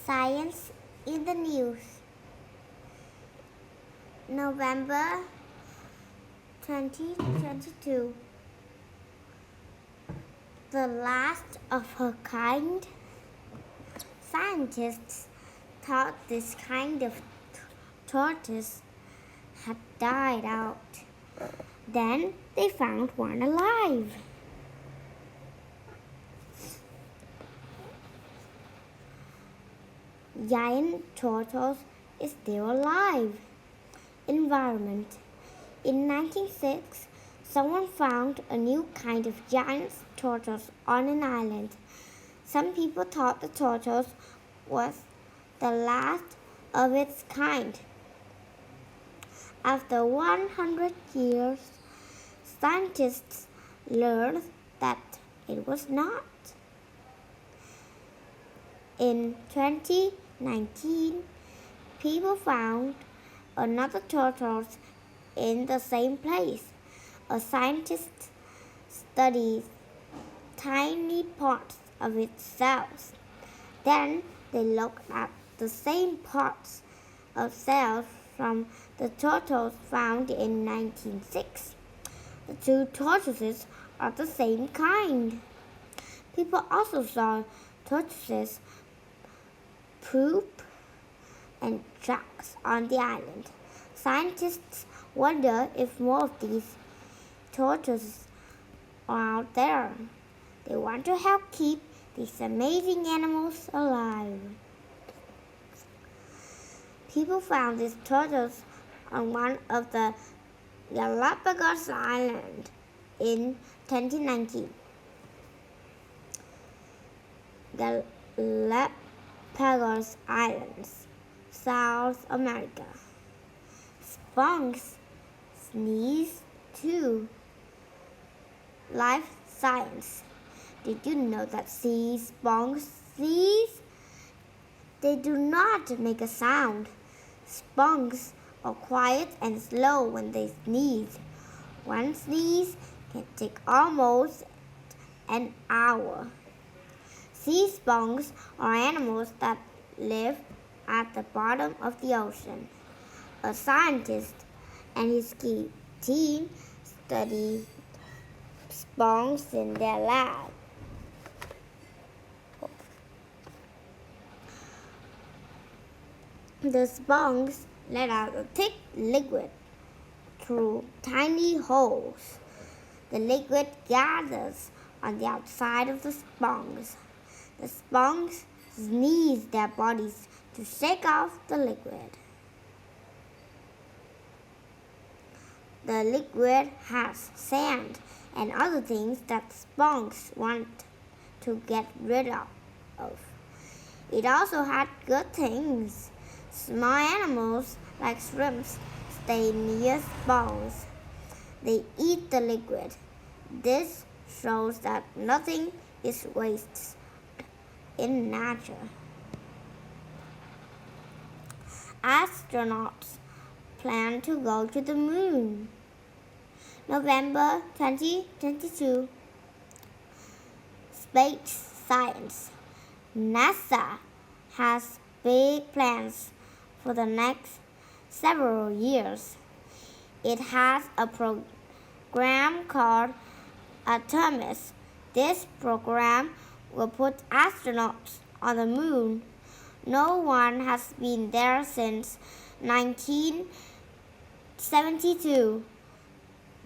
Science in the news. November 2022. The last of her kind. Scientists thought this kind of tortoise had died out. Then they found one alive. Giant tortoise is still alive. Environment. In 1906, someone found a new kind of giant tortoise on an island. Some people thought the tortoise was the last of its kind. After 100 years, scientists learned that it was not. In 2019, people found another tortoise in the same place. A scientist studied tiny parts of its cells. Then they looked at the same parts of cells from the tortoise found in 1906. The two tortoises are the same kind. People also saw tortoises poop and tracks on the island. Scientists wonder if more of these tortoises are out there. They want to help keep these amazing animals alive. People found these turtles on one of the Galapagos Islands in 2019. Galapagos Islands, South America. Sponges sneeze too. Life science. Did you know that sea sponges sneeze? They do not make a sound. Sponges are quiet and slow when they sneeze. One sneeze can take almost an hour. Sea sponges are animals that live at the bottom of the ocean. A scientist and his team study sponges in their lab. The sponges let out a thick liquid through tiny holes. The liquid gathers on the outside of the sponges. The sponges sneeze their bodies to shake off the liquid. The liquid has sand and other things that sponges want to get rid of. It also had good things. Small animals like shrimps stay near sponges. They eat the liquid. This shows that nothing is wasted in nature. Astronauts plan to go to the moon. November 2022. Space science. NASA has big plans for the next several years. It has a program called Artemis. This program will put astronauts on the moon. No one has been there since 1972.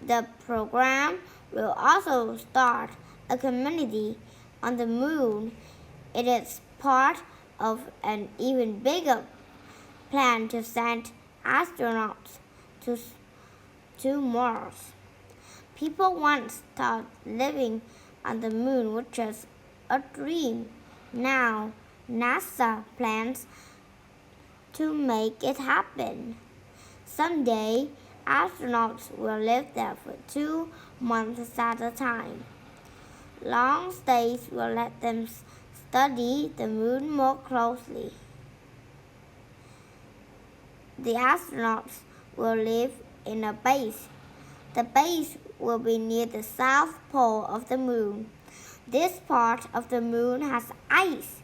The program will also start a community on the moon. It is part of an even bigger plan to send astronauts to Mars. People once thought living on the moon was just a dream. Now, NASA plans to make it happen. Someday, astronauts will live there for 2 months at a time. Long stays will let them study the moon more closely. The astronauts will live in a base. The base will be near the south pole of the moon. This part of the moon has ice.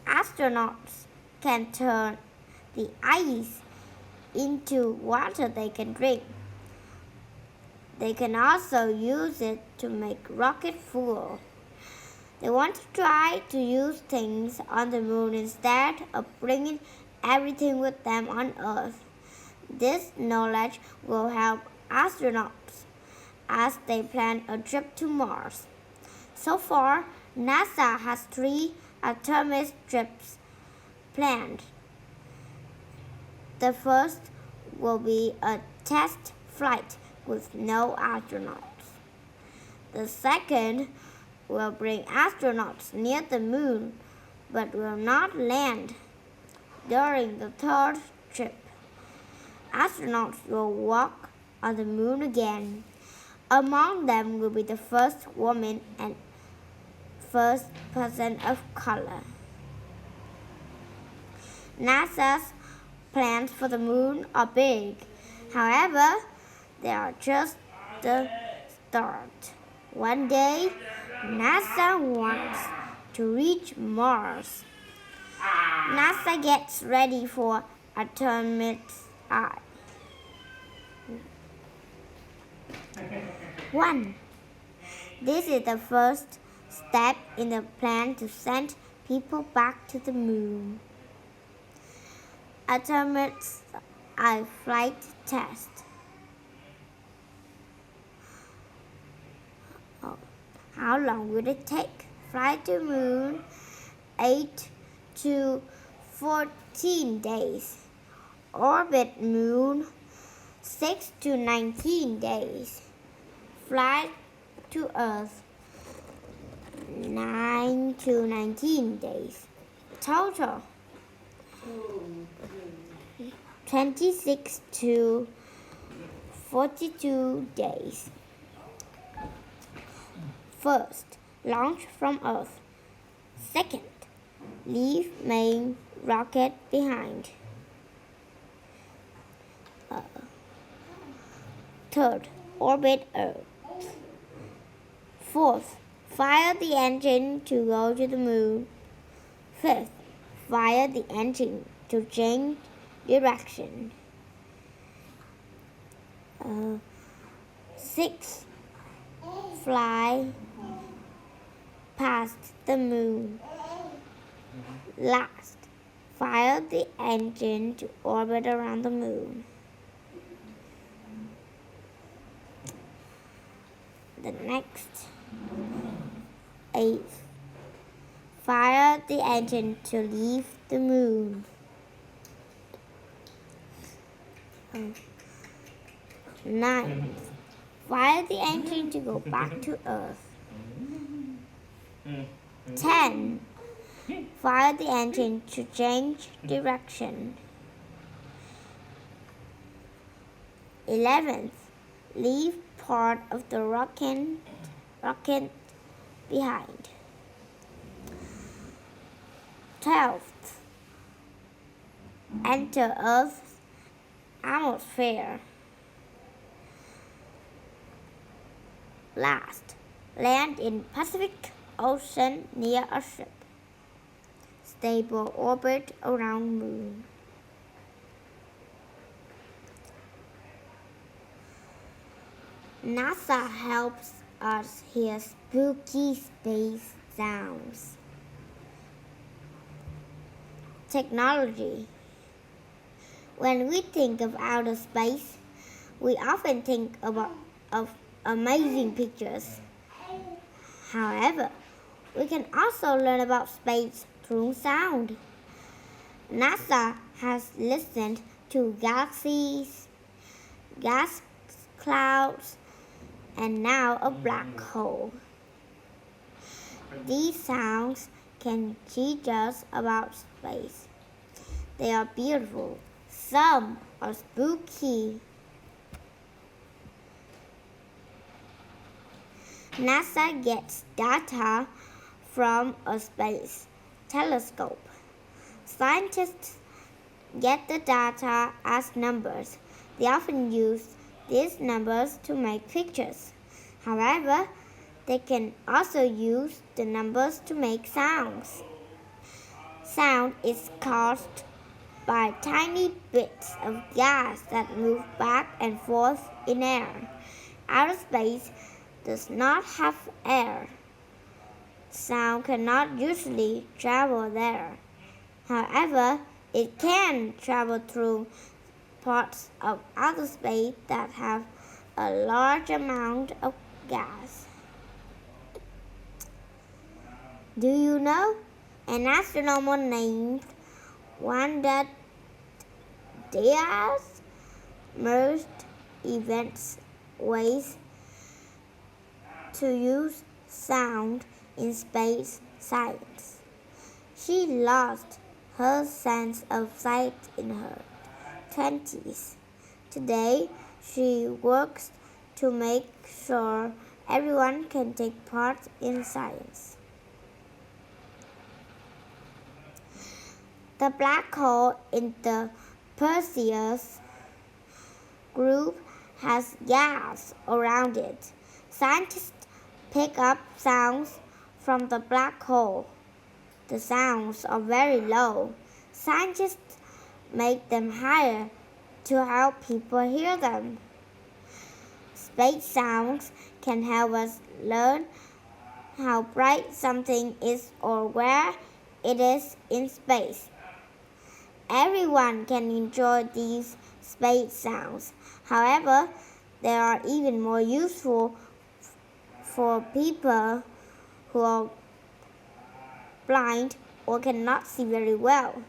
Astronauts can turn the ice into water they can drink. They can also use it to make rocket fuel. They want to try to use things on the moon instead of bringing everything with them on Earth. This knowledge will help astronauts as they plan a trip to Mars. So far, NASA has 3 Artemis trips planned. The first will be a test flight with no astronauts. The second will bring astronauts near the moon but will not land. During the third trip, astronauts will walk on the moon again. Among them will be the first woman and first person of color. NASA's plans for the moon are big. However, they are just the start. One day, NASA wants to reach Mars. NASA gets ready for Artemis I. 1. This is the first step in the plan to send people back to the moon. Artemis I flight test. How long will it take? Fly to moon 8 to 14 days. Orbit moon 6 to 19 days. Fly to Earth 9 to 19 days. Total 26 to 42 days. First, launch from Earth. Second, leave main rocket behind. Third, orbit Earth. Fourth, fire the engine to go to the moon. Fifth, fire the engine to change direction. Sixth, fly past the moon. Last, fire the engine to orbit around the moon. The next, 8th, fire the engine to leave the moon. 9th, fire the engine to go back to Earth. 10. Fire the engine to change direction. 11th, leave part of the rocket behind. 12th, enter Earth's atmosphere. Last, land in Pacific Ocean near a ship. Stable orbit around moon. NASA helps us hear spooky space sounds. Technology. When we think of outer space, we often think of amazing pictures. However, we can also learn about space through sound. NASA has listened to galaxies, gas clouds, and now a black hole. These sounds can teach us about space. They are beautiful. Some are spooky. NASA gets data from a space telescope. Scientists get the data as numbers. They often use these numbers to make pictures. However, they can also use the numbers to make sounds. Sound is caused by tiny bits of gas that move back and forth in air. Outer space does not have air. Sound cannot usually travel there. However, it can travel through parts of outer space that have a large amount of gas. Do you know? An astronomer named Wanda Diaz merged events ways to use sound in space science. She lost her sense of sight in her 20s. Today, she works to make sure everyone can take part in science. The black hole in the Perseus group has gas around it. Scientists pick up sounds from the black hole. The sounds are very low. Scientists make them higher to help people hear them. Space sounds can help us learn how bright something is or where it is in space. Everyone can enjoy these space sounds. However, they are even more useful for people who are blind or cannot see very well.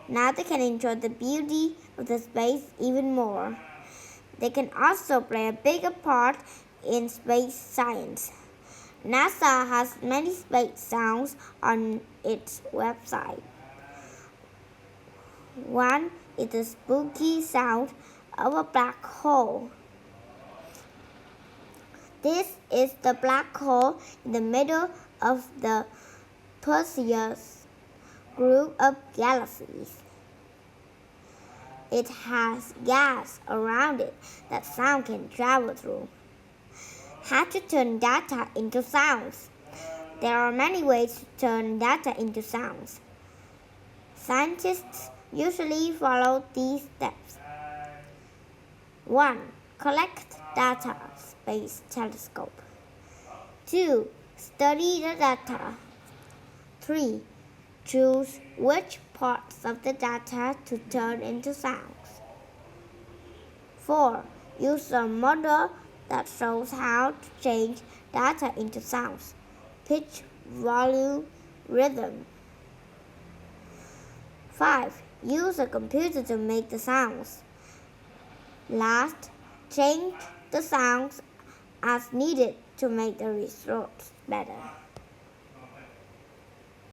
Now they can enjoy the beauty of the space even more. They can also play a bigger part in space science. NASA has many space sounds on its website. One is the spooky sound of a black hole. This is the black hole in the middle of the Perseus group of galaxies. It has gas around it that sound can travel through. How to turn data into sounds? There are many ways to turn data into sounds. Scientists usually follow these steps. 1. Collect data, space telescope. 2. Study the data. 3. Choose which parts of the data to turn into sounds. 4. Use a model that shows how to change data into sounds. Pitch, volume, rhythm. 5. Use a computer to make the sounds. Last, change the sounds as needed to make the results better.